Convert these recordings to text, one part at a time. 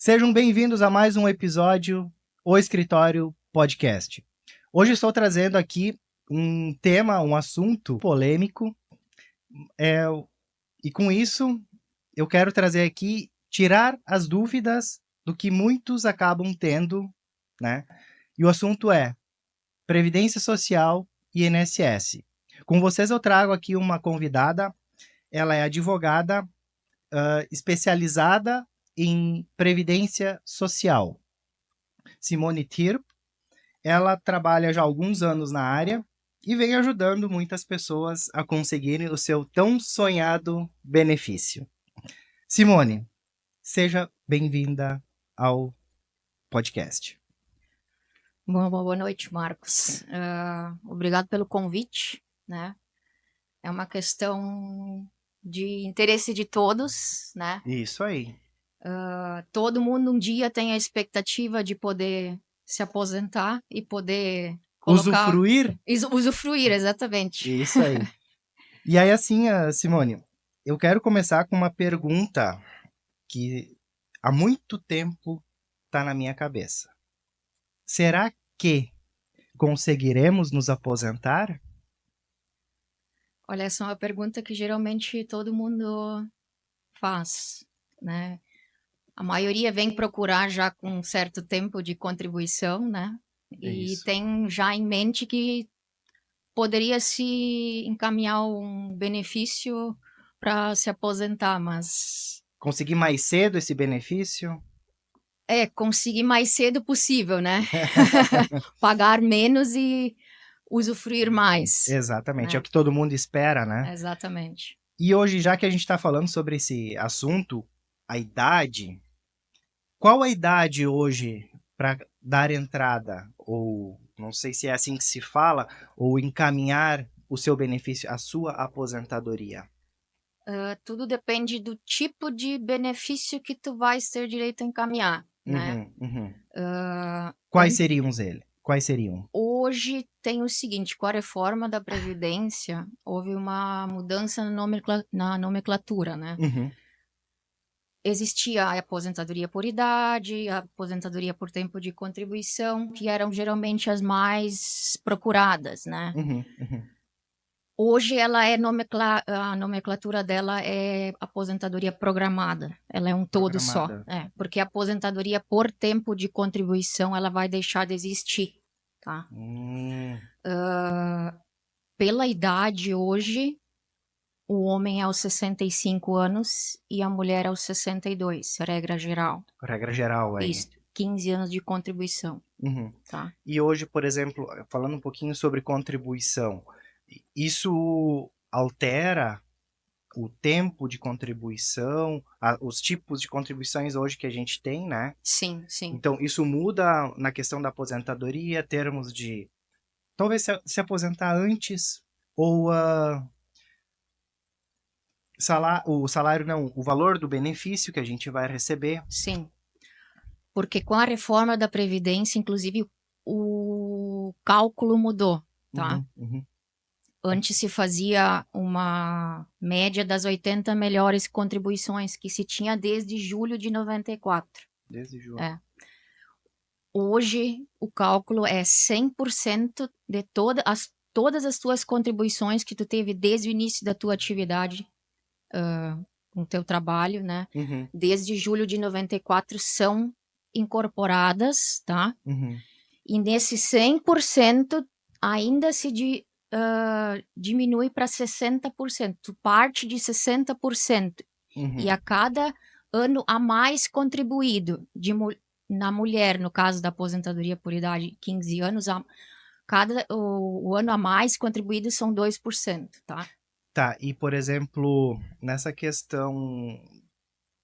Sejam bem-vindos a mais um episódio O Escritório Podcast. Hoje estou trazendo aqui um tema, um assunto polêmico, e com isso eu quero trazer aqui, tirar as dúvidas do que muitos acabam tendo, né? E o assunto é Previdência Social e INSS. Com vocês eu trago aqui uma convidada, ela é advogada especializada em Previdência Social. Simone Tirp, ela trabalha já há alguns anos na área e vem ajudando muitas pessoas a conseguirem o seu tão sonhado benefício. Simone, seja bem-vinda ao podcast. Boa noite, Marcos. Obrigado pelo convite, né? É uma questão de interesse de todos, né? Isso aí. Todo mundo um dia tem a expectativa de poder se aposentar e poder colocar... Usufruir, exatamente. Isso aí. E aí, assim, Simone, eu quero começar com uma pergunta que há muito tempo está na minha cabeça. Será que conseguiremos nos aposentar? Olha, essa é uma pergunta que geralmente todo mundo faz, né? A maioria vem procurar já com um certo tempo de contribuição, né? E tem já em mente que poderia se encaminhar um benefício para se aposentar, mas... Conseguir mais cedo esse benefício? Conseguir mais cedo possível, né? Pagar menos e usufruir mais. Exatamente, né? é o que todo mundo espera, né? Exatamente. E hoje, já que a gente está falando sobre esse assunto, a idade, qual a idade hoje para dar entrada, ou não sei se é assim que se fala, ou encaminhar o seu benefício, a sua aposentadoria? Tudo depende do tipo de benefício que tu vais ter direito a encaminhar, né? Quais seriam? Hoje tem o seguinte, com a reforma da Previdência, houve uma mudança na nomenclatura, né? Existia a aposentadoria por idade, a aposentadoria por tempo de contribuição, que eram geralmente as mais procuradas, né? Hoje ela é a nomenclatura dela é aposentadoria programada. Ela é um todo só. Porque a aposentadoria por tempo de contribuição ela vai deixar de existir, tá? Pela idade hoje, o homem é aos 65 anos e a mulher aos 62, regra geral. Regra geral, aí. Isso, 15 anos de contribuição. Tá? E hoje, por exemplo, falando um pouquinho sobre contribuição, isso altera o tempo de contribuição, os tipos de contribuições hoje que a gente tem, né? Sim, sim. Então, isso muda na questão da aposentadoria, termos de talvez se aposentar antes, ou o salário não, o valor do benefício que a gente vai receber. Sim, porque com a reforma da Previdência, inclusive, o cálculo mudou, tá? Antes se fazia uma média das 80 melhores contribuições que se tinha desde julho de 94. Desde julho. Hoje, o cálculo é 100% de todas as tuas contribuições que tu teve desde o início da tua atividade, com o teu trabalho, né? Desde julho de 94 são incorporadas, tá? E nesse 100% ainda se diminui para 60%. Tu parte de 60%. E a cada ano a mais contribuído na mulher, no caso da aposentadoria por idade, 15 anos, o ano a mais contribuído são 2%, tá? Tá, e por exemplo, nessa questão,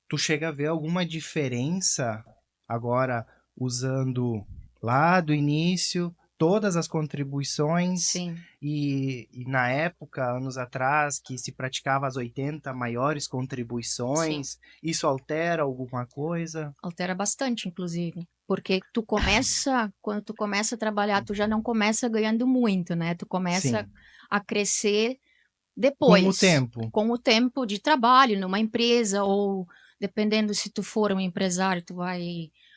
tu chega a ver alguma diferença agora usando lá do início todas as contribuições? Sim. E na época, anos atrás, que se praticava as 80 maiores contribuições, sim, isso altera alguma coisa? Altera bastante, inclusive. Porque quando tu começa a trabalhar, tu já não começa ganhando muito, né? Tu começa a crescer depois. Com o tempo. Com o tempo de trabalho numa empresa ou Dependendo se tu for um empresário,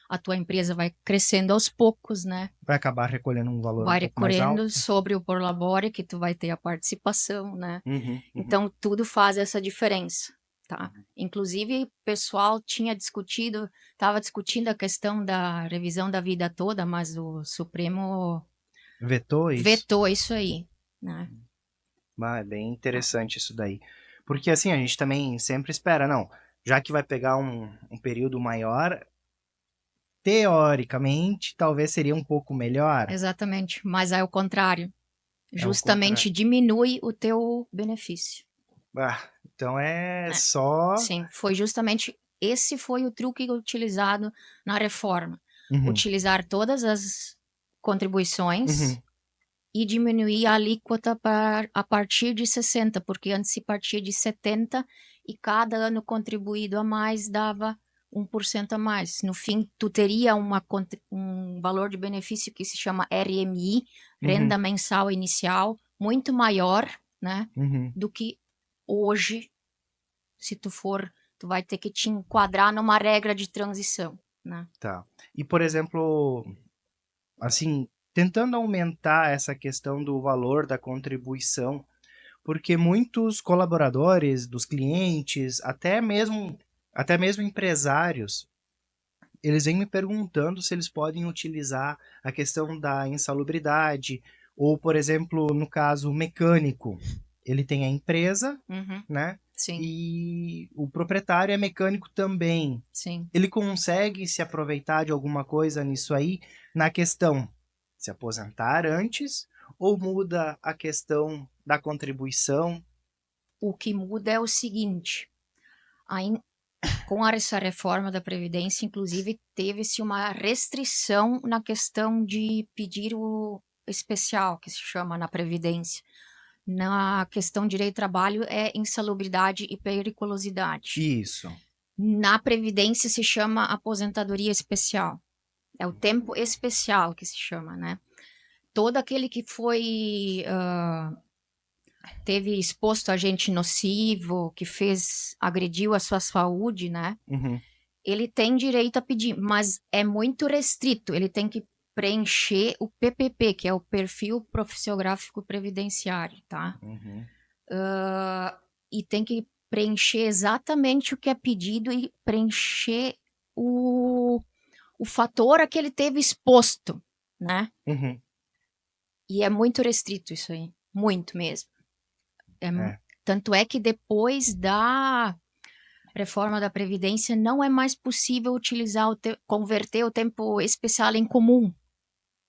a tua empresa vai crescendo aos poucos, né? Vai acabar recolhendo um valor um Vai pouco mais recolhendo alto. sobre o por labore, que tu vai ter a participação, né? Uhum. Então, tudo faz essa diferença, tá? Inclusive, o pessoal estava discutindo a questão da revisão da vida toda, mas o Supremo Vetou isso? vetou isso aí, né? É bem interessante isso daí. Porque assim, a gente também sempre espera, não, já que vai pegar um período maior, teoricamente, talvez seria um pouco melhor. Exatamente, mas é o contrário. É o contrário. Justamente diminui o teu benefício. Então é Né? só... Sim, foi justamente esse foi o truque utilizado na reforma. Uhum. Utilizar todas as contribuições Uhum. e diminuir a alíquota a partir de 60, porque antes se partia de 70 e cada ano contribuído a mais dava 1% a mais. No fim, tu teria um valor de benefício que se chama RMI, Uhum. renda mensal inicial, muito maior, né, Uhum. do que hoje, se tu vai ter que te enquadrar numa regra de transição, né? Tá. E, por exemplo, assim, tentando aumentar essa questão do valor da contribuição, porque muitos colaboradores dos clientes, até mesmo empresários, eles vêm me perguntando se eles podem utilizar a questão da insalubridade, ou, por exemplo, no caso mecânico, ele tem a empresa, Uhum. né? Sim. E o proprietário é mecânico também. Sim. Ele consegue se aproveitar de alguma coisa nisso aí, na questão se aposentar antes, ou muda a questão da contribuição? O que muda é o seguinte, com essa reforma da Previdência, inclusive, teve-se uma restrição na questão de pedir o especial, que se chama na Previdência. Na questão de direito do trabalho é insalubridade e periculosidade. Isso. Na Previdência se chama aposentadoria especial. É o tempo especial que se chama, né? Todo aquele que teve exposto a agente nocivo, que agrediu a sua saúde, né? Uhum. Ele tem direito a pedir, mas é muito restrito. Ele tem que preencher o PPP, que é o Perfil Profissiográfico Previdenciário, tá? Uhum. E tem que preencher exatamente o que é pedido e preencher o fator a que ele teve exposto, né? Uhum. E é muito restrito isso aí, muito mesmo. É. Tanto é que depois da reforma da Previdência não é mais possível converter o tempo especial em comum,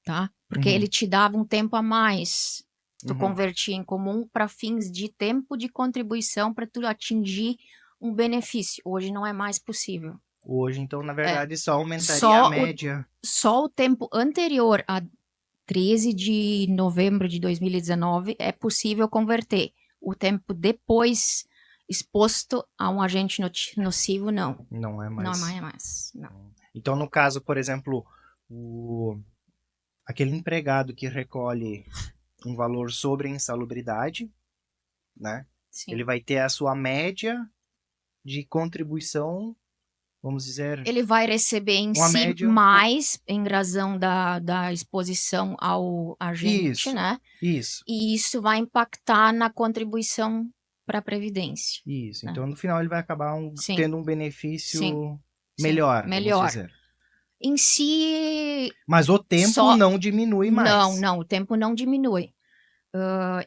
tá? Porque Uhum. ele te dava um tempo a mais. Tu Uhum. convertia em comum para fins de tempo de contribuição para tu atingir um benefício. Hoje não é mais possível. Hoje, então, na É. verdade, só aumentaria a Só o, média. só o tempo anterior a 13 de novembro de 2019 é possível converter. O tempo depois exposto a um agente nocivo, não. Não é mais. Não é mais. Não. Então, no caso, por exemplo, aquele empregado que recolhe um valor sobre a insalubridade, né? Sim. Ele vai ter a sua média de contribuição, vamos dizer... Ele vai receber em uma si média mais em razão da exposição ao agente, Isso, né? isso, E isso vai impactar na contribuição para a Previdência. isso. Né? Então, no final, ele vai acabar Sim, tendo um sim, benefício sim. melhor, vamos Melhor. dizer. Em si, Mas o tempo só. não diminui mais. Não, o tempo não diminui.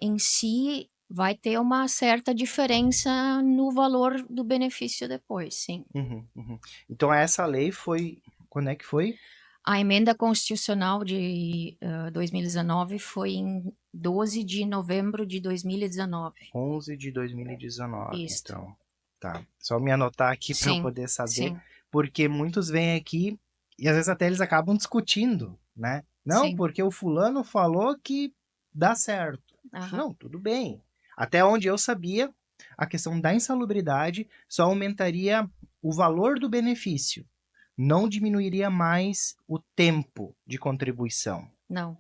Em si, vai ter uma certa diferença no valor do benefício depois, sim. Uhum, uhum. Então, essa lei foi... Quando é que foi? A emenda constitucional de 2019 foi em 12 de novembro de 2019. 11 de 2019, Isso. então. Tá. Só me anotar aqui para eu Sim, poder saber, sim, porque muitos vêm aqui e às vezes até eles acabam discutindo, né? Não, sim. porque o fulano falou que dá certo. Aham. Não, tudo bem. Até onde eu sabia, a questão da insalubridade só aumentaria o valor do benefício, não diminuiria mais o tempo de contribuição, Não,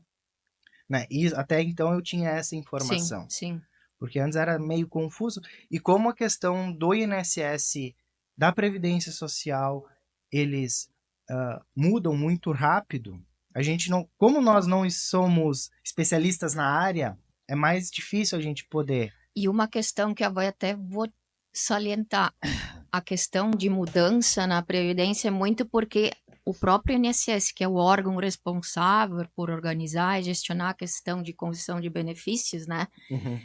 né? E até então eu tinha essa sim, informação. sim. Porque antes era meio confuso. E como a questão do INSS da Previdência Social, eles mudam muito rápido. A gente não, como nós não somos especialistas na área, é mais difícil a gente poder. E uma questão que eu até vou salientar, a questão de mudança na Previdência é muito porque o próprio INSS, que é o órgão responsável por organizar e gestionar a questão de concessão de benefícios, né? Uhum.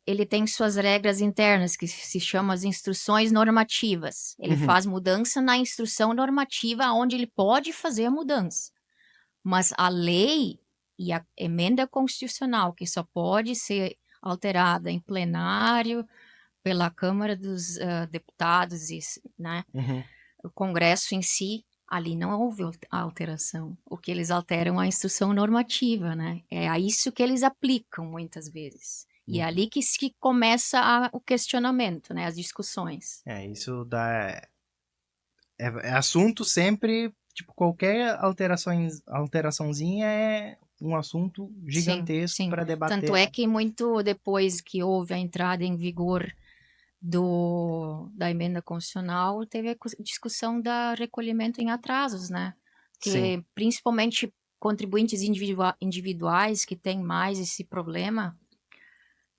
Ele tem suas regras internas, que se chamam as instruções normativas. Ele faz mudança na instrução normativa, onde ele pode fazer a mudança. Mas a lei e a emenda constitucional, que só pode ser alterada em plenário pela Câmara dos Deputados, né? O Congresso em si, ali não houve alteração. O que eles alteram é a instrução normativa, né? É a isso que eles aplicam muitas vezes. E é ali que começa o questionamento, né? As discussões. Isso dá... É assunto sempre, tipo, qualquer alteraçãozinha é um assunto gigantesco para debater. Tanto é que muito depois que houve a entrada em vigor da emenda constitucional, teve a discussão da recolhimento em atrasos, né? Que principalmente contribuintes individuais que têm mais esse problema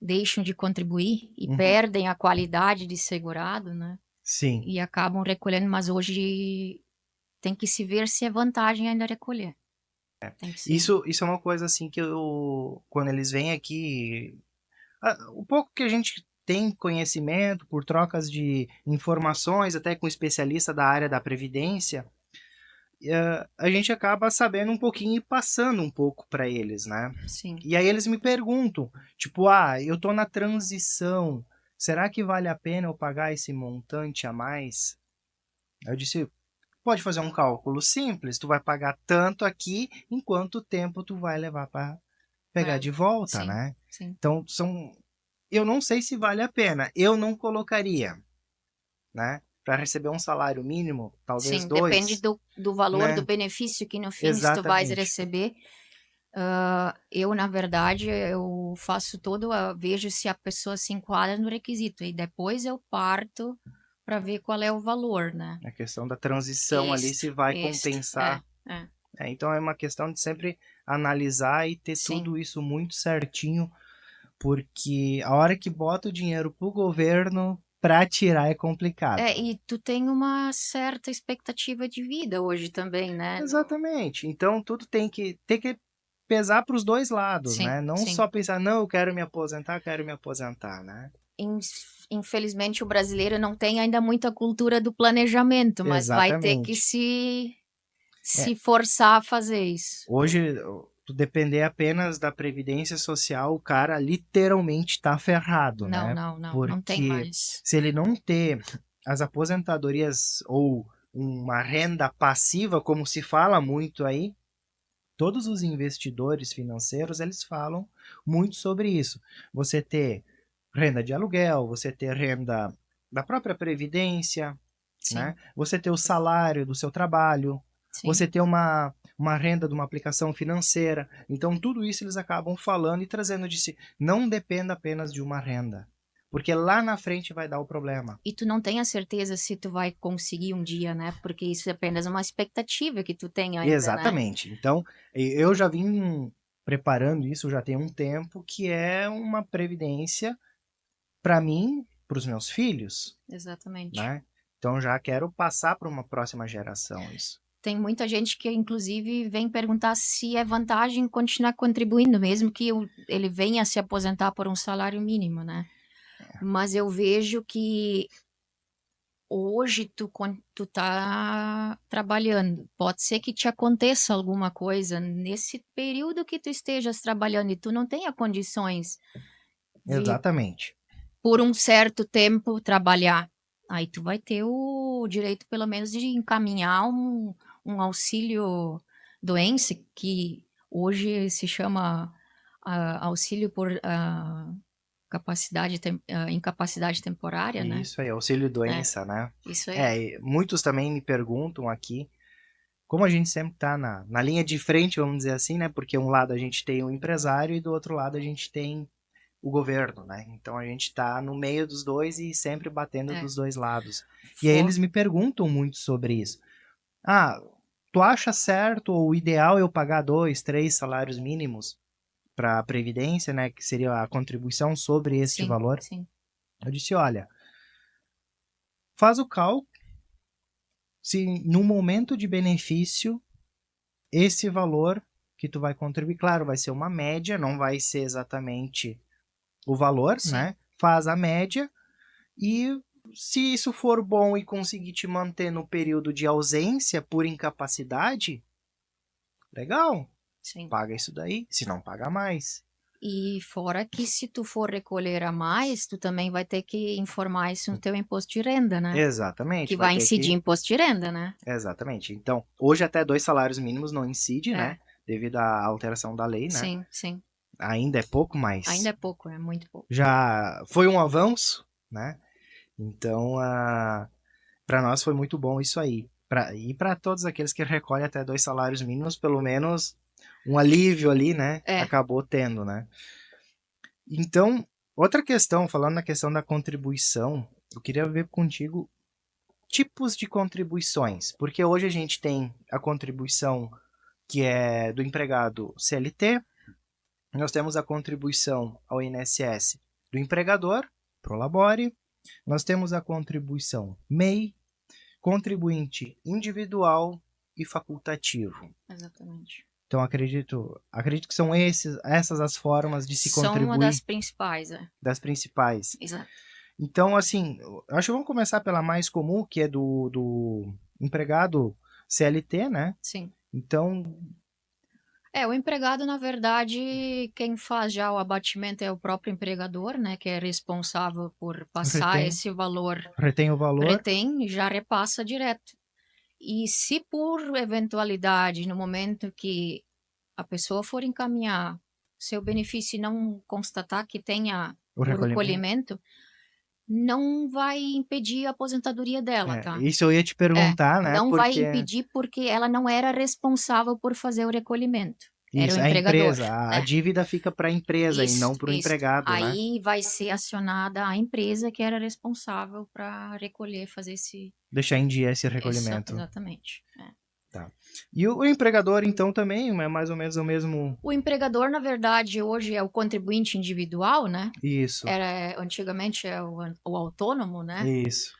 deixam de contribuir e perdem a qualidade de segurado, né? Sim. E acabam recolhendo, mas hoje tem que se ver se é vantagem ainda recolher. Isso é uma coisa assim que quando eles vêm aqui, o pouco que a gente tem conhecimento por trocas de informações, até com especialista da área da Previdência, a gente acaba sabendo um pouquinho e passando um pouco para eles, né? Sim. E aí eles me perguntam, tipo, eu tô na transição, será que vale a pena eu pagar esse montante a mais? Eu disse, pode fazer um cálculo simples, tu vai pagar tanto aqui, em quanto tempo tu vai levar para pegar de volta, né? Sim. Então, eu não sei se vale a pena, eu não colocaria, né? Para receber um salário mínimo, talvez 2. Depende do valor, né? Do benefício que no fim tu vais receber. Eu, na verdade, eu faço vejo se a pessoa se enquadra no requisito, e depois eu parto para ver qual é o valor, né? A questão da transição ali, se vai compensar. Então é uma questão de sempre analisar e ter tudo isso muito certinho, porque a hora que bota o dinheiro pro governo, para tirar é complicado. E tu tem uma certa expectativa de vida hoje também, né? Exatamente. Então tudo tem que pesar para os dois lados, né? Não só pensar, não, eu quero me aposentar, né? Infelizmente o brasileiro não tem ainda muita cultura do planejamento, mas vai ter que se forçar a fazer isso. Hoje, tu depender apenas da Previdência Social, o cara literalmente tá ferrado, né? Não tem mais. Se ele não ter as aposentadorias ou uma renda passiva, como se fala muito aí, todos os investidores financeiros, eles falam muito sobre isso. Você ter renda de aluguel, você ter renda da própria Previdência, né? Você ter o salário do seu trabalho, você ter uma renda de uma aplicação financeira. Então, tudo isso eles acabam falando e trazendo de si. Não dependa apenas de uma renda, porque lá na frente vai dar o problema. E tu não tem a certeza se tu vai conseguir um dia, né? Porque isso é apenas uma expectativa que tu tem ainda, Exatamente. Né? Então, eu já vim preparando isso já tem um tempo, que é uma previdência para mim, para os meus filhos. Exatamente. Né? Então, já quero passar para uma próxima geração isso. Tem muita gente que, inclusive, vem perguntar se é vantagem continuar contribuindo, mesmo que ele venha se aposentar por um salário mínimo, né? Mas eu vejo que hoje tu tá trabalhando. Pode ser que te aconteça alguma coisa nesse período que tu estejas trabalhando e tu não tenha condições de, exatamente, por um certo tempo, trabalhar. Aí tu vai ter o direito, pelo menos, de encaminhar um auxílio doença, que hoje se chama auxílio por incapacidade temporária, né? Isso aí, auxílio doença, né? Isso aí. Muitos também me perguntam aqui, como a gente sempre está na linha de frente, vamos dizer assim, né? Porque um lado a gente tem o empresário e do outro lado a gente tem o governo, né? Então a gente está no meio dos dois e sempre batendo dos dois lados. E aí eles me perguntam muito sobre isso. Ah, tu acha certo ou ideal eu pagar 2, 3 salários mínimos para a Previdência, né? Que seria a contribuição sobre este valor? Sim. Eu disse, olha, faz o cálculo, se no momento de benefício, esse valor que tu vai contribuir, claro, vai ser uma média, não vai ser exatamente o valor, né? Faz a média e se isso for bom e conseguir te manter no período de ausência por incapacidade, legal. Sim. Paga isso daí, se não paga mais. E fora que se tu for recolher a mais, tu também vai ter que informar isso no teu imposto de renda, né? Exatamente. Que vai incidir imposto de renda, né? Exatamente. Então, hoje até 2 salários mínimos não incide, né? Devido à alteração da lei, né? Sim. Ainda é pouco, mas... Ainda é pouco, é muito pouco. Já foi um avanço, né? Então, para nós foi muito bom isso aí. E para todos aqueles que recolhem até 2 salários mínimos, pelo menos um alívio ali, né? Acabou tendo, né? Então, outra questão, falando na questão da contribuição, eu queria ver contigo tipos de contribuições, porque hoje a gente tem a contribuição que é do empregado CLT, nós temos a contribuição ao INSS do empregador, Prolabore, nós temos a contribuição MEI, contribuinte individual e facultativo. Exatamente. Então, acredito que são essas as formas de se contribuir. São uma das principais, Das principais. Exato. Então, assim, acho que vamos começar pela mais comum, que é do empregado CLT, né? Sim. Então... o empregado, na verdade, quem faz já o abatimento é o próprio empregador, né? Que é responsável por passar esse valor. Retém o valor. Retém e já repassa direto. E se por eventualidade, no momento que a pessoa for encaminhar seu benefício e não constatar que tenha o recolhimento, não vai impedir a aposentadoria dela, tá? Isso eu ia te perguntar, né? Não vai impedir porque ela não era responsável por fazer o recolhimento. Isso, era o empregador. A empresa, a dívida fica para a empresa e não para o empregado, né? Aí vai ser acionada a empresa que era responsável para recolher, fazer esse... Deixar em dia esse recolhimento. Exatamente. Tá. E o empregador, então, também é mais ou menos o mesmo... O empregador, na verdade, hoje é o contribuinte individual, né? Isso. Antigamente é o autônomo, né? Isso.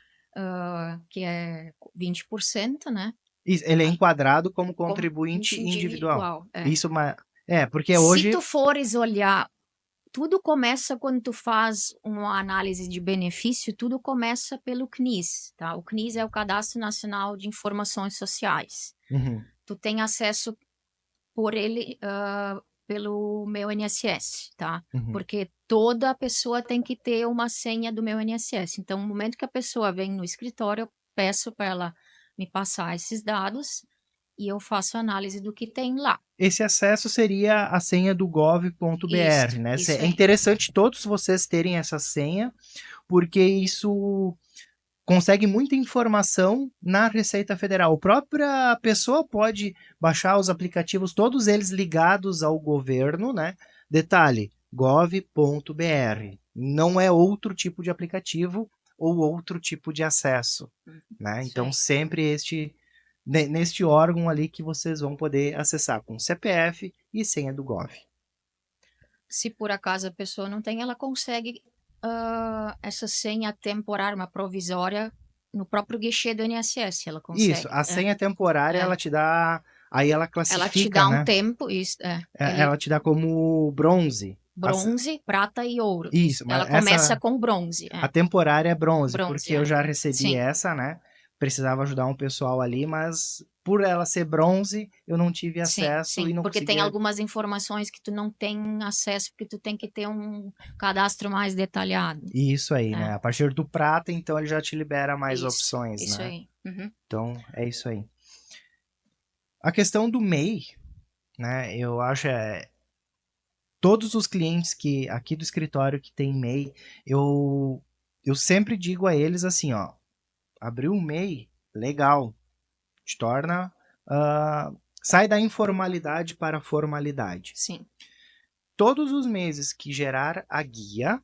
Que é 20%, né? Isso, ele é enquadrado como contribuinte individual. Isso, porque hoje... Se tu fores olhar, tudo começa quando tu faz uma análise de benefício, tudo começa pelo CNIS, tá? O CNIS é o Cadastro Nacional de Informações Sociais. Uhum. Tu tem acesso por ele pelo meu INSS, tá? Uhum. Porque toda pessoa tem que ter uma senha do meu INSS. Então, no momento que a pessoa vem no escritório, eu peço para ela me passar esses dados e eu faço análise do que tem lá. Esse acesso seria a senha do gov.br, né? É interessante todos vocês terem essa senha, porque isso consegue muita informação na Receita Federal. A própria pessoa pode baixar os aplicativos, todos eles ligados ao governo, né? Detalhe, gov.br. Não é outro tipo de aplicativo ou outro tipo de acesso, né? Então, sempre neste órgão ali que vocês vão poder acessar com CPF e senha do Gov. Se por acaso a pessoa não tem, ela consegue essa senha temporária, uma provisória, no próprio guichê do INSS, ela consegue. Isso, a senha temporária, ela te dá... Aí ela classifica, ela te dá né? um tempo, isso, ela te dá como bronze. Bronze, prata e ouro. Isso, ela começa com bronze. A temporária é bronze, porque eu já recebi essa, né? Precisava ajudar um pessoal ali, mas por ela ser bronze, eu não tive acesso e não porque conseguia... tem algumas informações que tu não tem acesso, porque tu tem que ter um cadastro mais detalhado. Isso aí, né? A partir do prata, então, ele já te libera mais opções, isso né? Aí. Uhum. Então, é isso aí. A questão do MEI, né? Eu acho todos os clientes que aqui do escritório que tem MEI, eu sempre digo a eles assim, ó, abriu um MEI, legal, te torna, sai da informalidade para a formalidade. Sim. Todos os meses que gerar a guia,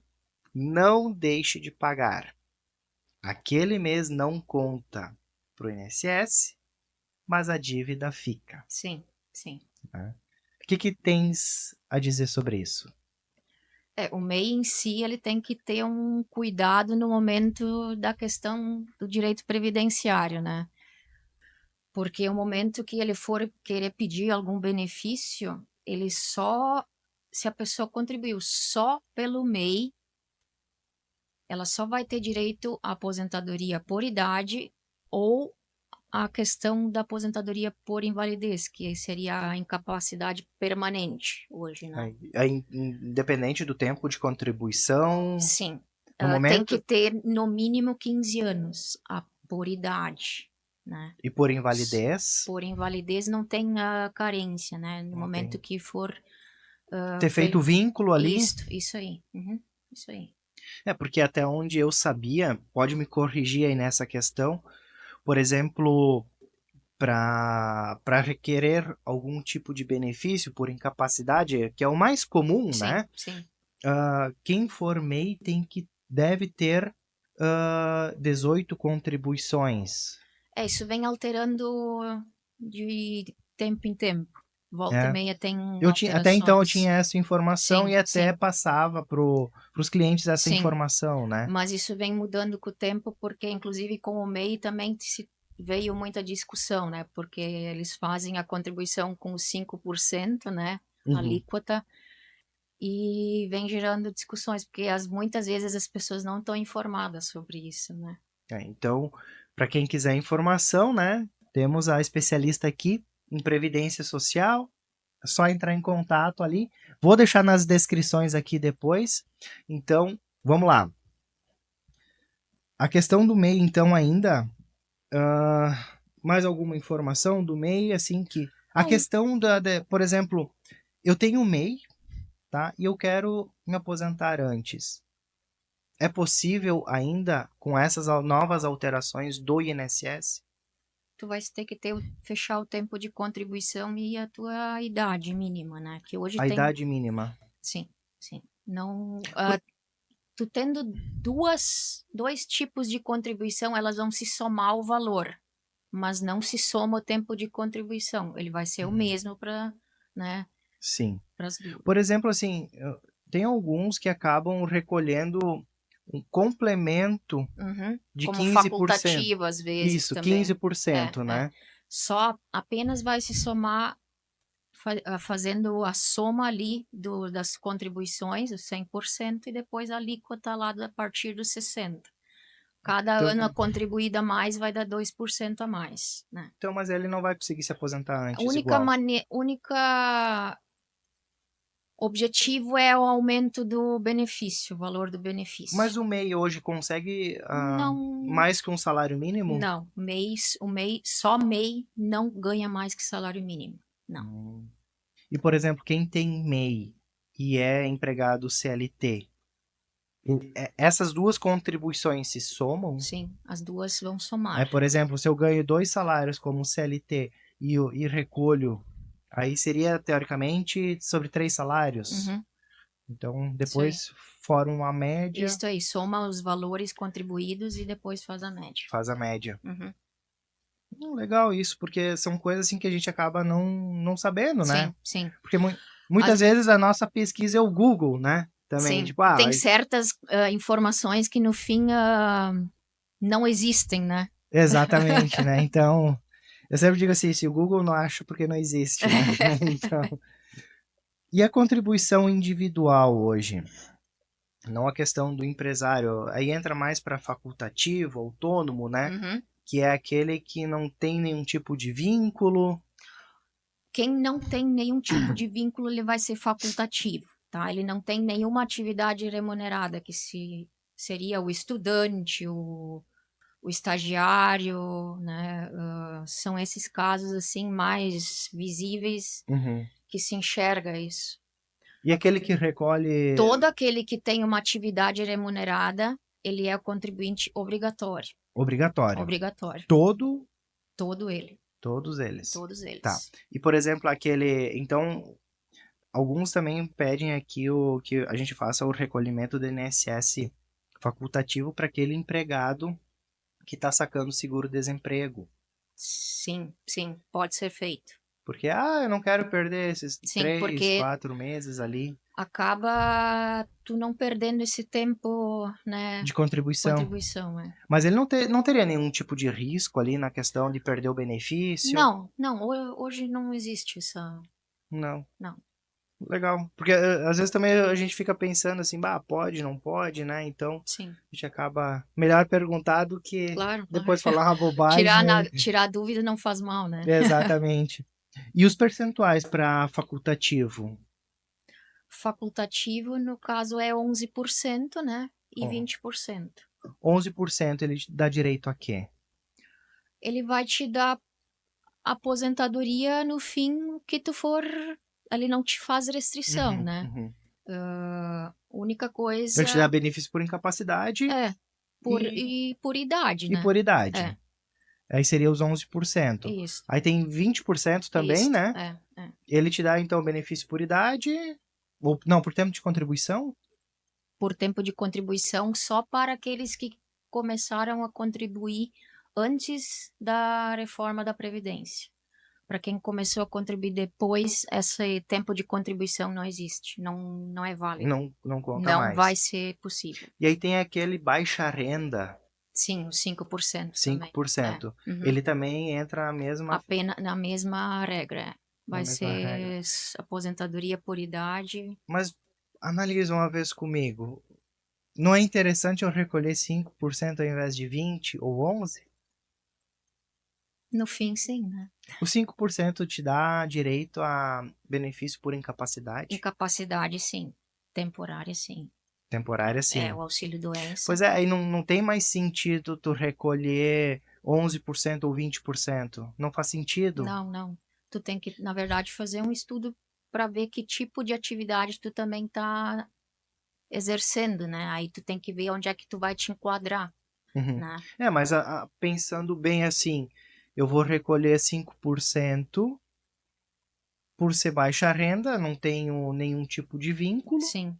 não deixe de pagar. Aquele mês não conta para o INSS, mas a dívida fica. Sim, sim. O que tens a dizer sobre isso? O MEI em si, ele tem que ter um cuidado no momento da questão do direito previdenciário, né? Porque o momento que ele for querer pedir algum benefício, ele só, se a pessoa contribuiu só pelo MEI, ela só vai ter direito à aposentadoria por idade ou a questão da aposentadoria por invalidez, que seria a incapacidade permanente hoje, né? Independente do tempo de contribuição, Sim. no Tem que momento, ter no mínimo 15 anos por idade, né? e por invalidez, Por invalidez não tem a carência, né? No não momento tem. que for Ter feito vínculo ali. Isso aí. Uhum, isso aí. Porque até onde eu sabia, pode me corrigir aí nessa questão, por exemplo, para requerer algum tipo de benefício por incapacidade, que é o mais comum, Sim, né? sim. Quem for MEI deve ter 18 contribuições. Isso vem alterando de tempo em tempo. Volta e É. meia tem Até então eu alterações. tinha essa informação Sim, e até sim, passava para os clientes essa sim. informação, né? Mas isso vem mudando com o tempo, porque inclusive com o MEI também veio muita discussão, né? Porque eles fazem a contribuição com 5%, né? Uhum. Alíquota, e vem gerando discussões, porque muitas vezes as pessoas não estão informadas sobre isso, né? Então, para quem quiser informação, né? Temos a especialista aqui em Previdência Social. É só entrar em contato ali. Vou deixar nas descrições aqui depois. Então, vamos lá. A questão do MEI, então, ainda. Mais alguma informação do MEI? Assim que. A questão por exemplo, eu tenho um MEI, tá? E eu quero me aposentar antes. É possível ainda com essas novas alterações do INSS? Tu vai ter que fechar o tempo de contribuição e a tua idade mínima, né? Que hoje A tem. idade mínima. Sim, sim. Não. Por- Tu tendo dois tipos de contribuição, elas vão se somar ao valor, mas não se soma o tempo de contribuição. Ele vai ser o mesmo para, né, Sim. para as duas. Por exemplo, assim, tem alguns que acabam recolhendo um complemento de Como 15%. facultativo, às vezes, Isso, também. 15%, né? Só apenas vai se somar fazendo a soma ali das contribuições, os 100%, e depois a alíquota lá a partir dos 60%. Cada Então, ano a contribuída a mais vai dar 2% a mais, né? então, mas ele não vai conseguir se aposentar A antes igual. única objetivo é o aumento do benefício, o valor do benefício. Mas o MEI hoje consegue Não, mais que um salário mínimo? não, só MEI não ganha mais que salário mínimo, não. E, por exemplo, quem tem MEI e é empregado CLT, essas duas contribuições se somam? Sim, as duas vão somar. Por exemplo, se eu ganho 2 salários como CLT e recolho, aí seria, teoricamente, sobre 3 salários. Uhum, Então, isso aí. depois forma uma média, Isso aí, soma os valores contribuídos e depois faz a média. faz a média. Uhum. Legal isso, porque são coisas assim que a gente acaba não sabendo, né? Sim, sim. Porque muitas vezes a nossa pesquisa é o Google, né? Também, Sim, tipo, tem certas informações que no fim não existem, né? exatamente, né? Então, eu sempre digo assim, se o Google não acha, porque não existe, né? Então, e a contribuição individual hoje? Não a questão do empresário. Aí entra mais para facultativo, autônomo, né? Uhum. Que é aquele que não tem nenhum tipo de vínculo. Quem não tem nenhum tipo de vínculo, ele vai ser facultativo, tá? Ele não tem nenhuma atividade remunerada, que seria o estudante, o estagiário, né? São esses casos, assim, mais visíveis que se enxerga isso. E aquele que recolhe. Todo aquele que tem uma atividade remunerada, ele é contribuinte obrigatório. Obrigatório. Obrigatório. Todo ele. Todos eles. Todos Tá. eles. E, por exemplo, aquele. Então, Alguns também pedem aqui que a gente faça o recolhimento do INSS facultativo para aquele empregado que está sacando seguro-desemprego. Sim, sim, pode ser feito. Porque, eu não quero perder esses Sim, 3, porque 4 meses ali acaba tu não perdendo esse tempo, né? de contribuição. Contribuição, é. Mas ele não teria nenhum tipo de risco ali na questão de perder o benefício? Não, hoje não existe essa. Não. Não. Legal. Porque às vezes também a gente fica pensando assim, pode, não pode, né? Então Sim. a gente acaba. Melhor perguntar do que Claro. depois falar uma bobagem. Tirar a dúvida não faz mal, né? Exatamente. E os percentuais para facultativo? Facultativo, no caso, é 11%, né? E Ó, 20%. 11% ele dá direito a quê? Ele vai te dar aposentadoria no fim que tu for. Ele não te faz restrição, né? Uhum. Única Ele te dá coisa benefício por incapacidade é e, por idade, e né? por idade. É, Aí seria os 11%. isso. Aí tem 20% também, Isso, né? é. Ele te dá, então, benefício por idade, ou não, por tempo de contribuição? Por tempo de contribuição só para aqueles que começaram a contribuir antes da reforma da Previdência. Para quem começou a contribuir depois, esse tempo de contribuição não existe, não é válido. Não conta Não vai mais. ser possível. E aí tem aquele baixa renda, Sim, os 5% também. 5%. Uhum. Ele também entra na mesma... Apenas na mesma regra. Na Vai mesma regra. ser aposentadoria por idade. Mas analisa uma vez comigo. Não é interessante eu recolher 5% ao invés de 20 ou 11? No fim, sim, né? O 5% te dá direito a benefício por incapacidade. Incapacidade, sim. Temporária, sim. Temporária, É, sim. o auxílio doença. Pois é, aí não tem mais sentido tu recolher 11% ou 20%. Não faz sentido? Não. Tu tem que, na verdade, fazer um estudo para ver que tipo de atividade tu também tá exercendo, né? Aí tu tem que ver onde é que tu vai te enquadrar, Uhum. né? Mas pensando bem assim, eu vou recolher 5% por ser baixa renda, não tenho nenhum tipo de vínculo. Sim.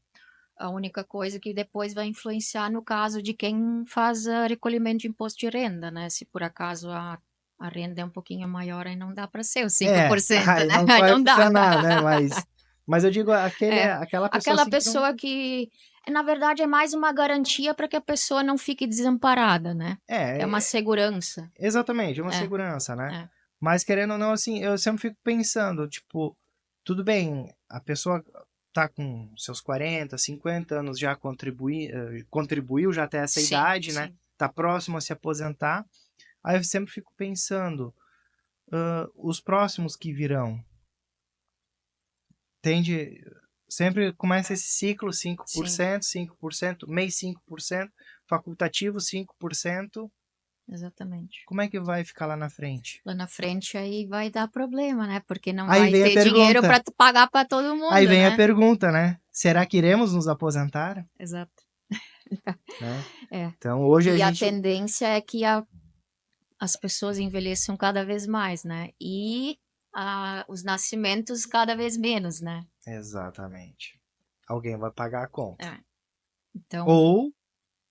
A única coisa que depois vai influenciar no caso de quem faz recolhimento de imposto de renda, né? Se por acaso a renda é um pouquinho maior, aí não dá para ser os 5%, Aí né? não Aí vai não dá. funcionar, né? Mas eu digo É. aquela pessoa Aquela assim que não... pessoa que, na verdade, é mais uma garantia para que a pessoa não fique desamparada, né? É uma segurança. Exatamente, é uma É, segurança, né? é. Mas querendo ou não, assim, eu sempre fico pensando, tipo, tudo bem, a pessoa tá com seus 40, 50 anos, já contribuiu já até essa Sim, idade, né? sim. Tá próximo a se aposentar. Aí eu sempre fico pensando, os próximos que virão, tende, sempre começa esse ciclo, Sim, 5%, mês 5%, facultativo 5%. exatamente. Como é que vai ficar lá na frente? Lá na frente aí vai dar problema, né? Porque não Aí vai vem a ter dinheiro pergunta. para pagar para todo Aí mundo, vem a né? pergunta, né? Será que iremos nos aposentar? Exato. Né? É. Então hoje a E a gente... tendência é que as pessoas envelheçam cada vez mais, né? E os nascimentos cada vez menos, né? Exatamente. Alguém vai pagar a conta. É. Então, Ou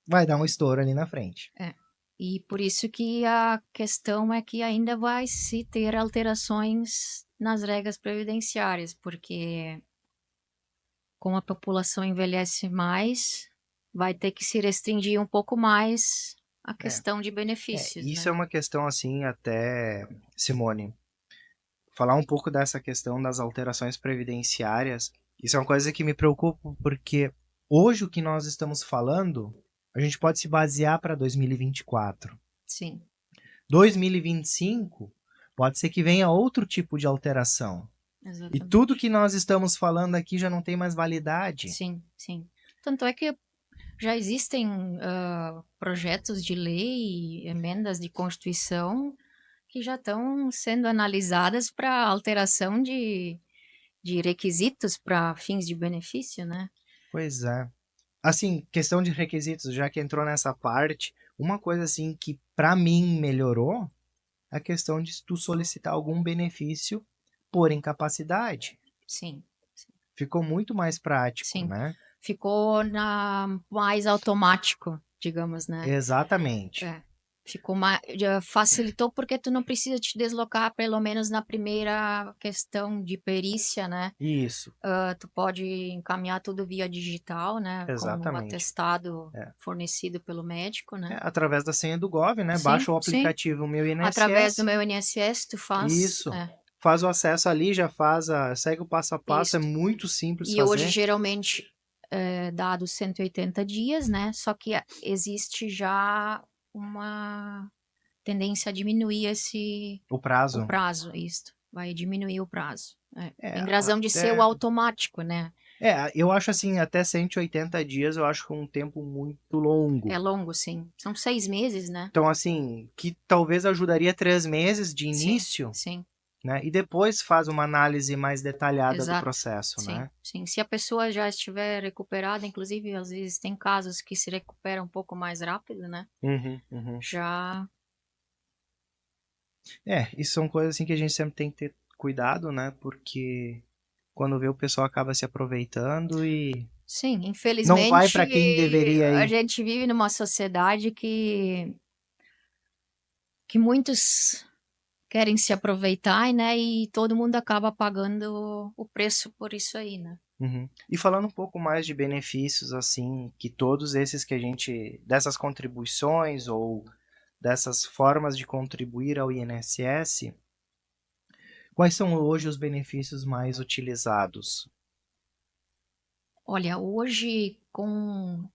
vai dar um estouro ali na frente. é. E por isso que a questão é que ainda vai se ter alterações nas regras previdenciárias, porque como a população envelhece mais, vai ter que se restringir um pouco mais a É. questão de benefícios, Isso né? é uma questão assim, até, Simone, falar um pouco dessa questão das alterações previdenciárias. Isso é uma coisa que me preocupa porque hoje o que nós estamos falando, a gente pode se basear para 2024. Sim. 2025 pode ser que venha outro tipo de alteração. E Exatamente. tudo que nós estamos falando aqui já não tem mais validade. Sim. Tanto é que já existem projetos de lei, emendas de Constituição, que já estão sendo analisadas para alteração de requisitos para fins de benefício, né? Pois é. Assim, questão de requisitos, já que entrou nessa parte, uma coisa assim que para mim melhorou é a questão de tu solicitar algum benefício por incapacidade. Sim. Ficou muito mais prático, Sim. né? Ficou mais automático, digamos, né? Exatamente. Ficou já facilitou porque tu não precisa te deslocar, pelo menos na primeira questão de perícia, né? Isso. Tu pode encaminhar tudo via digital, né? Com o atestado fornecido pelo médico, né? Através da senha do Gov, né? Sim, baixa o sim. aplicativo Meu INSS. Através do Meu INSS, tu faz. Isso. Faz o acesso ali, já segue o passo a passo, é muito simples fazer. E hoje, geralmente, dados 180 dias, né? Só que existe já uma tendência a diminuir o prazo. Isso. Vai diminuir o prazo. Em razão de ser o automático, né? Eu acho assim, até 180 dias eu acho um tempo muito longo. É longo, sim. São 6 meses, né? Então, assim, que talvez ajudaria 3 meses de início. Sim. Né? E depois faz uma análise mais detalhada do processo, sim, né? Sim, se a pessoa já estiver recuperada, inclusive, às vezes tem casos que se recuperam um pouco mais rápido, né? Já... isso são coisas assim que a gente sempre tem que ter cuidado, né? Porque quando vê o pessoal acaba se aproveitando e... Sim, infelizmente... Não vai para quem deveria ir. A gente vive numa sociedade que muitos querem se aproveitar, né? E todo mundo acaba pagando o preço por isso aí, né? E falando um pouco mais de benefícios, assim, que todos esses que a gente... Dessas contribuições ou dessas formas de contribuir ao INSS, quais são hoje os benefícios mais utilizados? Olha, hoje com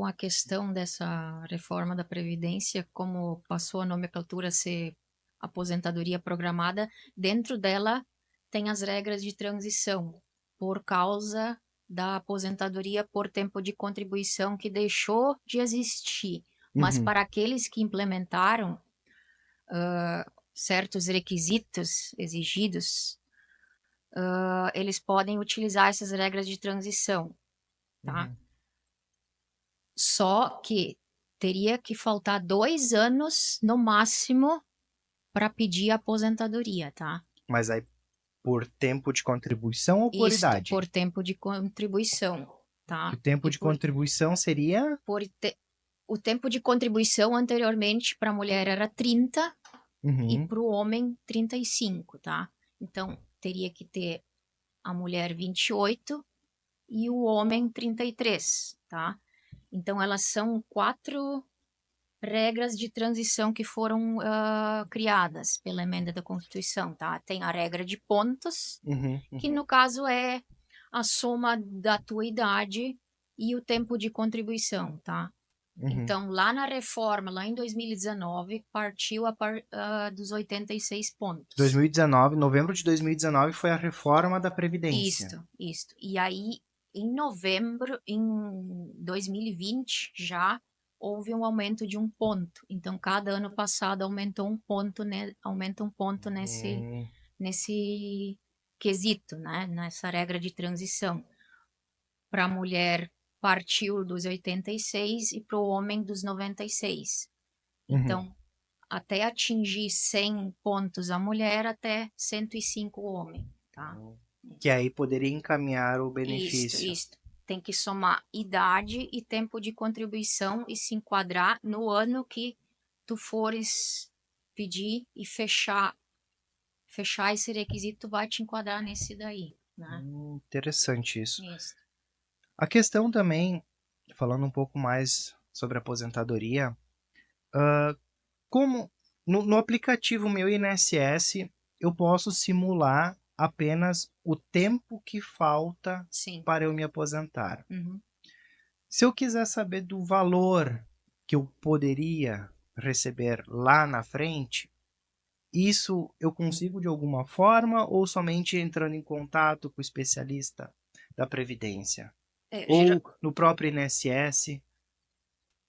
a questão dessa reforma da Previdência, como passou a nomenclatura a ser aposentadoria programada, dentro dela tem as regras de transição, por causa da aposentadoria por tempo de contribuição que deixou de existir. Mas para aqueles que implementaram certos requisitos exigidos, eles podem utilizar essas regras de transição, tá? Só que teria que faltar 2 anos no máximo para pedir a aposentadoria, tá? Mas aí por tempo de contribuição ou por idade? Por tempo de contribuição, tá? O tempo de contribuição seria? O tempo de contribuição anteriormente para a mulher era 30 e para o homem 35, tá? Então, teria que ter a mulher 28 e o homem 33, tá? Então, elas são 4 regras de transição que foram criadas pela emenda da Constituição, tá? Tem a regra de pontos, que no caso é a soma da tua idade e o tempo de contribuição, tá? Então, lá na reforma, lá em 2019, partiu dos 86 pontos. 2019, novembro de 2019 foi a reforma da Previdência. Isso. E aí, em novembro, em 2020, já houve um aumento de 1 ponto. Então, cada ano passado aumentou 1 ponto, né? Aumenta 1 ponto nesse quesito, né? Nessa regra de transição. Para a mulher, partiu dos 86 e para o homem dos 96. Então, até atingir 100 pontos a mulher, até 105 o homem, tá? Que aí poderia encaminhar o benefício. Isso. Tem que somar idade e tempo de contribuição e se enquadrar no ano que tu fores pedir e fechar esse requisito, vai te enquadrar nesse daí, né? Interessante isso. A questão também, falando um pouco mais sobre aposentadoria, como no aplicativo Meu INSS eu posso simular apenas o tempo que falta para eu me aposentar. Se eu quiser saber do valor que eu poderia receber lá na frente, isso eu consigo de alguma forma ou somente entrando em contato com o especialista da Previdência? Ou no próprio INSS?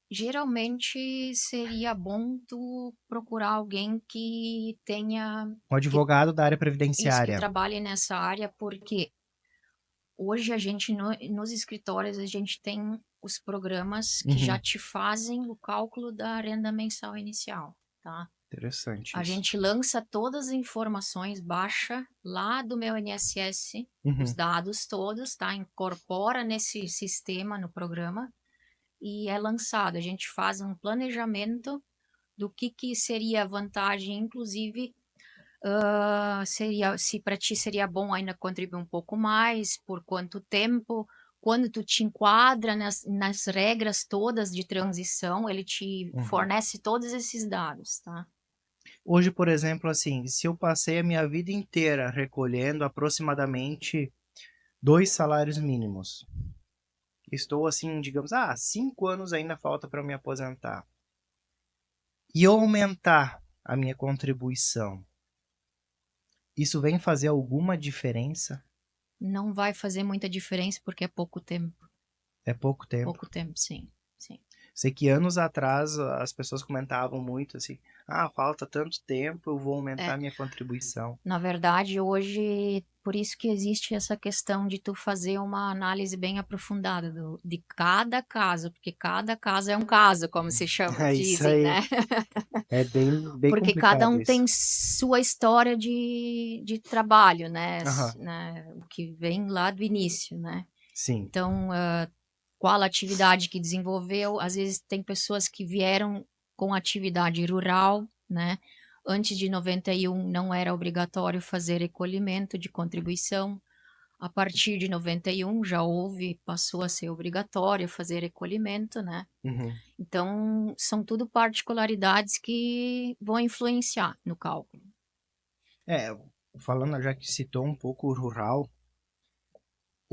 Geralmente seria bom tu procurar alguém que tenha... Um advogado da área previdenciária. Isso, que trabalhe nessa área, porque hoje a gente, nos escritórios, a gente tem os programas que já te fazem o cálculo da renda mensal inicial, tá? Interessante A isso. gente lança todas as informações, baixa lá do meu INSS, os dados todos, tá? Incorpora nesse sistema, no programa, e é lançado. A gente faz um planejamento do que seria a vantagem, inclusive, seria, se para ti seria bom ainda contribuir um pouco mais, por quanto tempo, quando tu te enquadra nas regras todas de transição, ele te fornece todos esses dados, tá? Hoje, por exemplo, assim, se eu passei a minha vida inteira recolhendo aproximadamente 2 salários mínimos, estou assim, digamos, 5 anos ainda falta para me aposentar, e eu aumentar a minha contribuição, isso vem fazer alguma diferença? Não vai fazer muita diferença porque é pouco tempo. É pouco tempo. Pouco tempo, sim. Sim. Sei que anos atrás as pessoas comentavam muito assim, falta tanto tempo, eu vou aumentar minha contribuição. Na verdade, hoje, por isso que existe essa questão de tu fazer uma análise bem aprofundada de cada caso, porque cada caso é um caso, como se chama, É isso dizem, aí. né? É bem Porque cada complicado um tem isso. sua história de trabalho, né? Aham, O que vem lá do início, né? sim. Então, qual atividade que desenvolveu? Às vezes tem pessoas que vieram com atividade rural, né? Antes de 91 não era obrigatório fazer recolhimento de contribuição. A partir de 91 já houve, passou a ser obrigatório fazer recolhimento, né? Uhum. Então, são tudo particularidades que vão influenciar no cálculo. Falando, já que citou um pouco o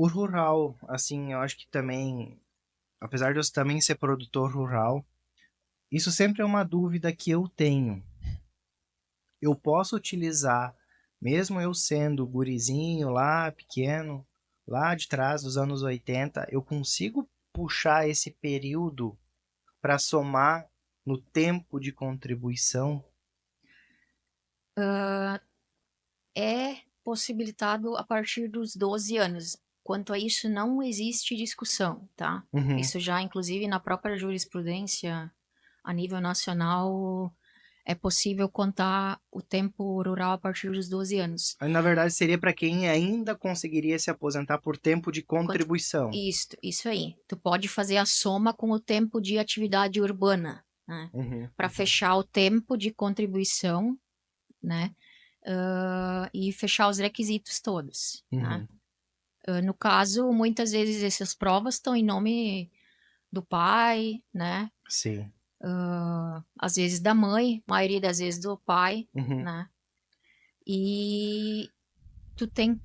rural, assim, eu acho que também, apesar de eu também ser produtor rural, isso sempre é uma dúvida que eu tenho. Eu posso utilizar, mesmo eu sendo gurizinho lá, pequeno, lá de trás dos anos 80, eu consigo puxar esse período para somar no tempo de contribuição? É possibilitado a partir dos 12 anos. Quanto a isso, não existe discussão, tá? Uhum. Isso já, inclusive, na própria jurisprudência a nível nacional, é possível contar o tempo rural a partir dos 12 anos. Na verdade, seria para quem ainda conseguiria se aposentar por tempo de contribuição. Isso aí. Tu pode fazer a soma com o tempo de atividade urbana, né? Para fechar o tempo de contribuição, né? E fechar os requisitos todos, né? No caso, muitas vezes essas provas estão em nome do pai, né? Sim. Às vezes da mãe, maioria das vezes do pai, Uhum. né? E tu tem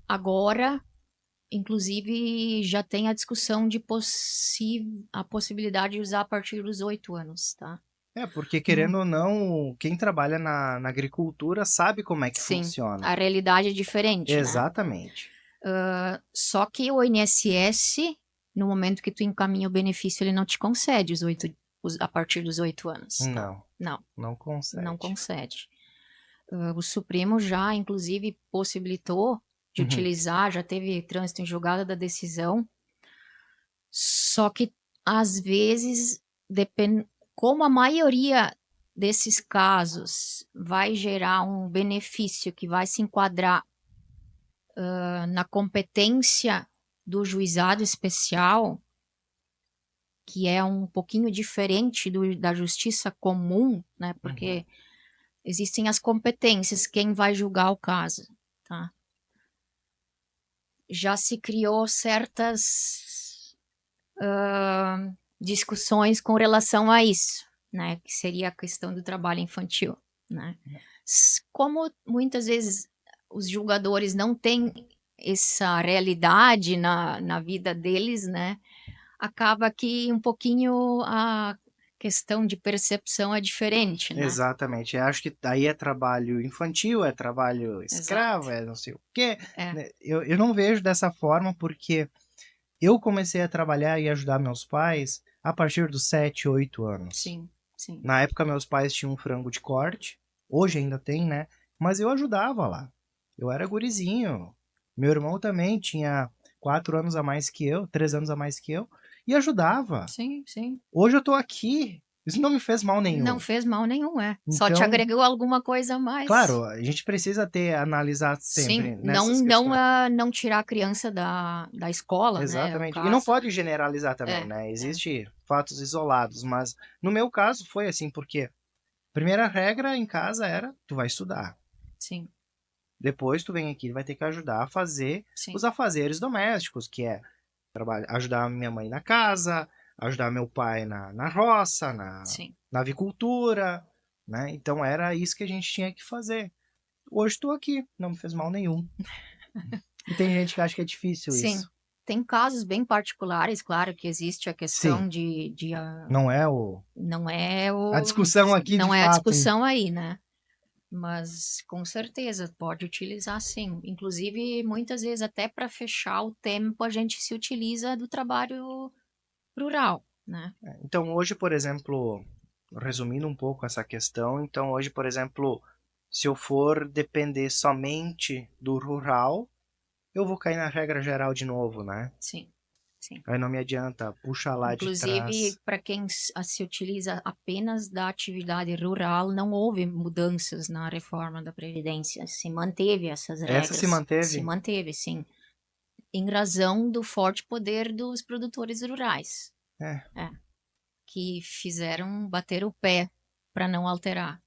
agora, inclusive, já tem a discussão de a possibilidade de usar a partir dos 8 anos, tá? Porque querendo ou não, quem trabalha na agricultura sabe como é que Sim, funciona. a realidade é diferente, né? Exatamente. Só que o INSS, no momento que tu encaminha o benefício, ele não te concede a partir dos 8 anos, tá? Não, Não, não consegue. não concede. O Supremo já, inclusive, possibilitou de utilizar, já teve trânsito em julgado da decisão, só que, às vezes, como a maioria desses casos vai gerar um benefício que vai se enquadrar na competência do juizado especial, que é um pouquinho diferente da justiça comum, né? Porque existem as competências, quem vai julgar o caso, tá? Já se criou certas discussões com relação a isso, né? Que seria a questão do trabalho infantil, né? Como muitas vezes os julgadores não têm essa realidade na vida deles, né? Acaba que um pouquinho a questão de percepção é diferente, né? Exatamente. Eu acho que aí é trabalho infantil, é trabalho escravo, Exato. é não sei o quê. É. Né? Eu não vejo dessa forma porque eu comecei a trabalhar e ajudar meus pais a partir dos 7, 8 anos. Sim, sim. Na época, meus pais tinham um frango de corte. Hoje ainda tem, né? Mas eu ajudava lá. Eu era gurizinho. Meu irmão também tinha 4 anos a mais que eu, 3 anos a mais que eu. E ajudava. Sim, sim. Hoje eu tô aqui. Isso não me fez mal nenhum. Não fez mal nenhum, Então, só te agregou alguma coisa a mais. Claro, a gente precisa analisar sempre Sim, nessas questões. não tirar a criança da escola, né, o Exatamente. E não caso. pode generalizar também, né? Existem fatos isolados, mas no meu caso foi assim, porque a primeira regra em casa era, tu vai estudar. Sim. Depois tu vem aqui e vai ter que ajudar a fazer Sim. os afazeres domésticos, que é ajudar minha mãe na casa, ajudar meu pai na roça, na avicultura, né? Então era isso que a gente tinha que fazer. Hoje estou aqui, não me fez mal nenhum. E tem gente que acha que é difícil Sim. isso. Tem casos bem particulares, claro que existe a questão Sim. de Não é a discussão aqui de não é a fato. discussão aí, né? Mas com certeza pode utilizar sim. Inclusive, muitas vezes até para fechar o tempo a gente se utiliza do trabalho rural, né? Então hoje, por exemplo, resumindo um pouco essa questão, então hoje, por exemplo, se eu for depender somente do rural, eu vou cair na regra geral de novo, né? Sim, sim. Aí não me adianta puxar lá de Inclusive, trás. para quem se utiliza apenas da atividade rural, não houve mudanças na reforma da Previdência. Se manteve essas Essa se regras. Se manteve? manteve, sim. Em razão do forte poder dos produtores rurais. É. Que fizeram bater o pé para não alterar.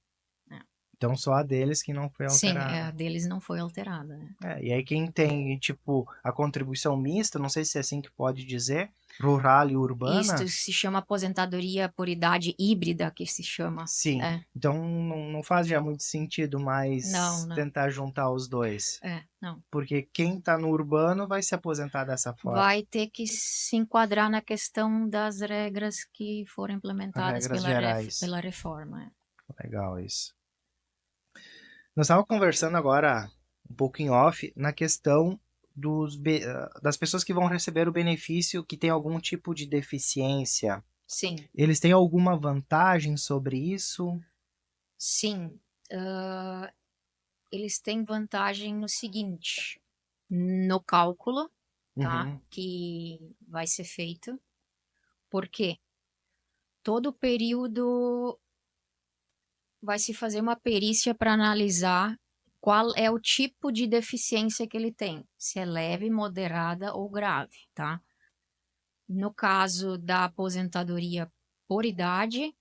Então só a deles que não foi Sim, alterada. a deles não foi alterada, né? E aí quem tem, tipo, a contribuição mista, não sei se é assim que pode dizer, rural e urbana. Isto se chama aposentadoria por idade híbrida, que se chama. Sim, então não faz já muito sentido mais Não. tentar juntar os dois. Não. Porque quem tá no urbano vai se aposentar dessa forma. Vai ter que se enquadrar na questão das regras que foram implementadas Regras gerais. pela reforma. Legal isso. Nós estávamos conversando agora, um pouco em off, na questão das pessoas que vão receber o benefício que tem algum tipo de deficiência. Sim. Eles têm alguma vantagem sobre isso? Sim. Eles têm vantagem no seguinte, no cálculo, tá? Que vai ser feito. Por quê? Todo período vai se fazer uma perícia para analisar qual é o tipo de deficiência que ele tem, se é leve, moderada ou grave, tá? No caso da aposentadoria por idade,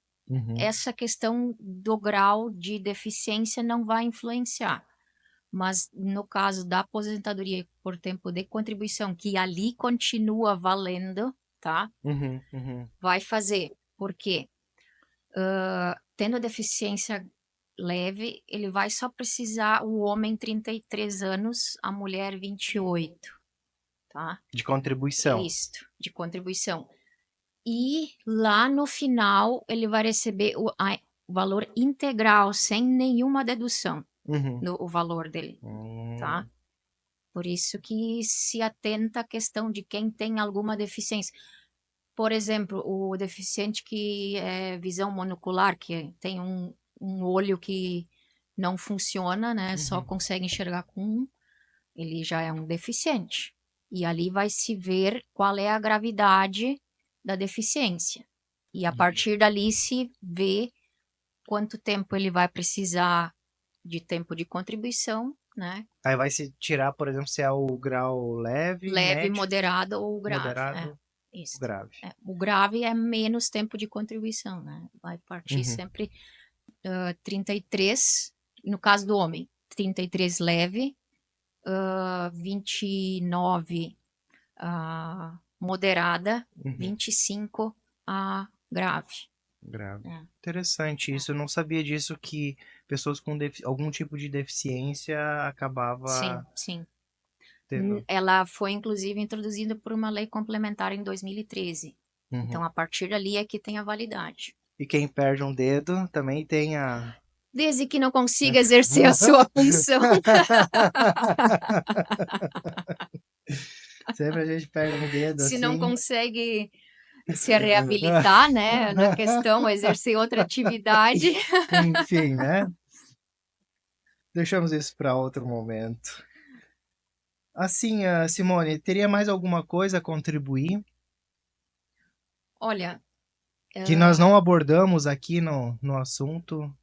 essa questão do grau de deficiência não vai influenciar. Mas no caso da aposentadoria por tempo de contribuição, que ali continua valendo, tá? Vai fazer. Por quê? Tendo deficiência leve, ele vai só precisar, o homem 33 anos, a mulher 28, tá? De contribuição. Isso, de contribuição. E lá no final, ele vai receber o valor integral, sem nenhuma dedução, o valor dele, tá? Por isso que se atenta à questão de quem tem alguma deficiência. Por exemplo, o deficiente que é visão monocular, que tem um olho que não funciona, né? Só consegue enxergar com um, ele já é um deficiente. E ali vai se ver qual é a gravidade da deficiência. E a partir dali se vê quanto tempo ele vai precisar de tempo de contribuição, né? Aí vai se tirar, por exemplo, se é o grau leve, médio, moderado ou grave. moderado, Isso. grave. O grave é menos tempo de contribuição, né? Vai partir sempre 33, no caso do homem, 33 leve, 29 moderada, 25 grave. Grave. Interessante isso. Eu não sabia disso, que pessoas com algum tipo de deficiência acabava... Sim. Tendo... Ela foi, inclusive, introduzida por uma lei complementar em 2013. Então, a partir dali é que tem a validade. E quem perde um dedo também tem a... Desde que não consiga exercer a sua função. Sempre a gente perde um dedo Se assim. não consegue se reabilitar, né, na questão, exercer outra atividade. Enfim, né? Deixamos isso para outro momento. Assim, Simone, teria mais alguma coisa a contribuir? Olha, Que nós não abordamos aqui no assunto.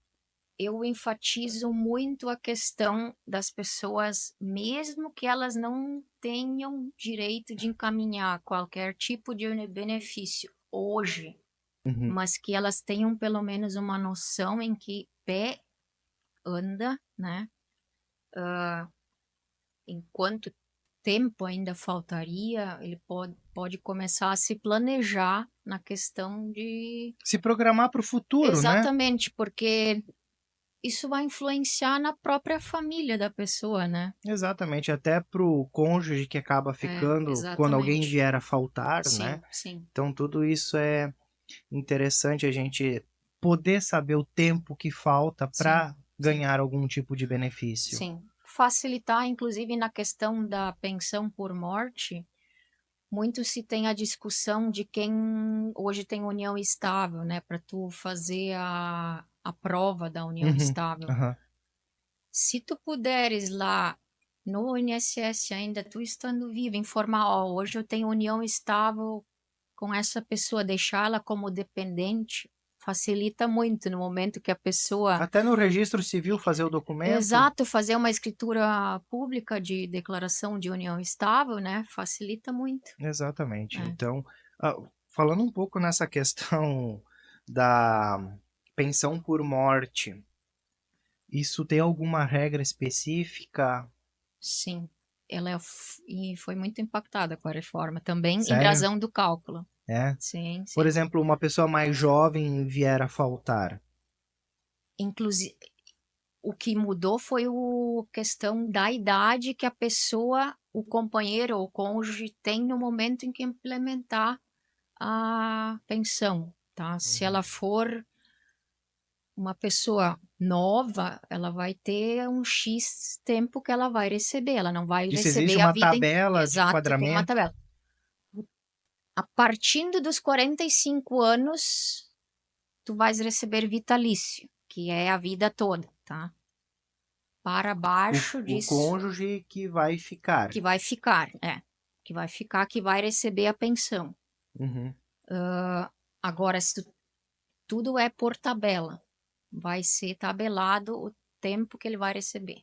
Eu enfatizo muito a questão das pessoas, mesmo que elas não tenham direito de encaminhar qualquer tipo de benefício hoje, mas que elas tenham pelo menos uma noção em que pé anda, né? Em quanto tempo ainda faltaria, ele pode começar a se planejar na questão de... Se programar para o futuro, né? Exatamente, porque isso vai influenciar na própria família da pessoa, né? Exatamente, até pro cônjuge que acaba ficando quando alguém Exatamente. vier a faltar, né? Sim, sim. Então tudo isso é interessante a gente poder saber o tempo que falta para ganhar algum tipo de benefício. Sim. Facilitar, inclusive, na questão da pensão por morte, muito se tem a discussão de quem hoje tem união estável, né? Para tu fazer a prova da união estável. Se tu puderes lá no INSS ainda, tu estando vivo, informar, ó, hoje eu tenho união estável com essa pessoa, deixá-la como dependente, facilita muito no momento que a pessoa... Até no registro civil fazer o documento. Exato, fazer uma escritura pública de declaração de união estável, né? Facilita muito. Exatamente. Então, falando um pouco nessa questão da pensão por morte, isso tem alguma regra específica? Sim, ela foi muito impactada com a reforma também, em Sério? razão do cálculo. É? Sim, sim. Por exemplo, uma pessoa mais jovem vier a faltar. Inclusive, o que mudou foi a questão da idade que a pessoa, o companheiro ou cônjuge tem no momento em que implementar a pensão, tá? Se ela for uma pessoa nova, ela vai ter um X tempo que ela vai receber, ela não vai Isso existe receber a uma vida tabela de Exato, tem uma enquadramento? tabela. A partir dos 45 anos, tu vais receber vitalício, que é a vida toda, tá? Para baixo O disso, cônjuge que vai ficar. que vai ficar, que vai receber a pensão. Agora, se tudo é por tabela, vai ser tabelado o tempo que ele vai receber.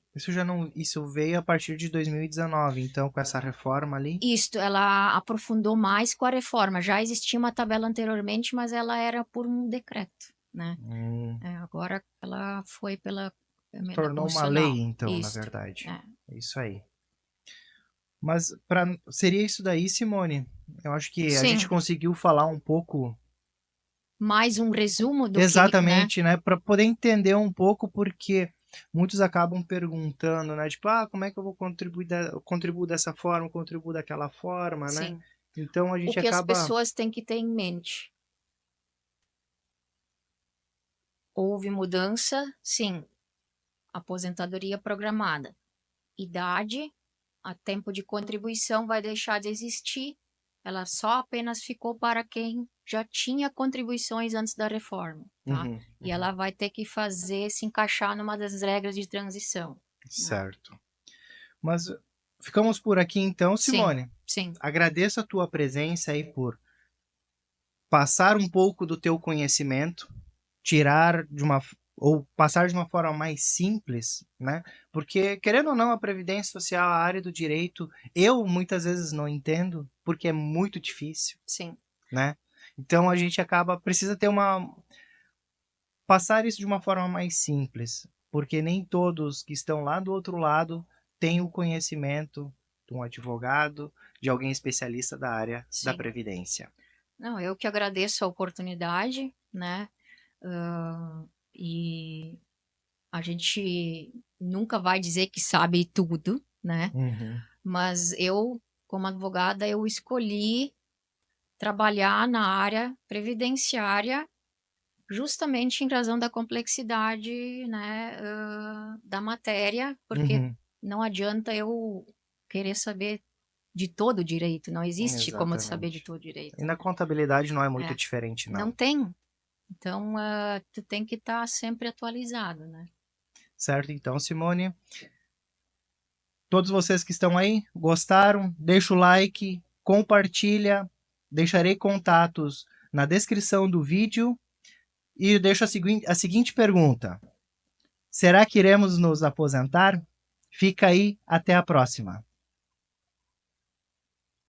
Isso veio a partir de 2019, então, com essa reforma ali? Isto, ela aprofundou mais com a reforma. Já existia uma tabela anteriormente, mas ela era por um decreto, né? Agora ela foi pela emenda Tornou uma constitucional. lei, então, na Isto, verdade. É isso aí. Mas seria isso daí, Simone? Eu acho que a gente Sim, conseguiu falar um pouco mais um resumo do que, né? exatamente, né? Para poder entender um pouco, porque muitos acabam perguntando, né? Tipo, como é que eu vou contribuir dessa forma, contribuir daquela forma, né? Sim. Então a O gente que as acaba. pessoas têm que ter em mente. Houve mudança, sim. Aposentadoria programada. Idade, a tempo de contribuição vai deixar de existir. Ela só apenas ficou para quem já tinha contribuições antes da reforma, tá? E ela vai ter que se encaixar numa das regras de transição. Certo. Mas ficamos por aqui então, Simone. Sim. Agradeço a tua presença aí por passar um pouco do teu conhecimento, ou passar de uma forma mais simples, né? Porque, querendo ou não, a Previdência Social, a área do direito, eu muitas vezes não entendo, porque é muito difícil. Sim. Né? Então a gente precisa passar isso de uma forma mais simples, porque nem todos que estão lá do outro lado têm o conhecimento de um advogado, de alguém especialista da área da Previdência. Não, eu que agradeço a oportunidade, né? E a gente nunca vai dizer que sabe tudo, né? Mas eu, como advogada, eu escolhi trabalhar na área previdenciária justamente em razão da complexidade, né, da matéria, porque não adianta eu querer saber de todo o direito, não existe como saber de todo o direito. E na contabilidade não é muito diferente, não. Não tem. Então, tu tem que estar sempre atualizado, né? Certo, então, Simone. Todos vocês que estão aí, gostaram? Deixa o like, compartilha. Deixarei contatos na descrição do vídeo e deixo a seguinte pergunta: será que iremos nos aposentar? Fica aí, até a próxima.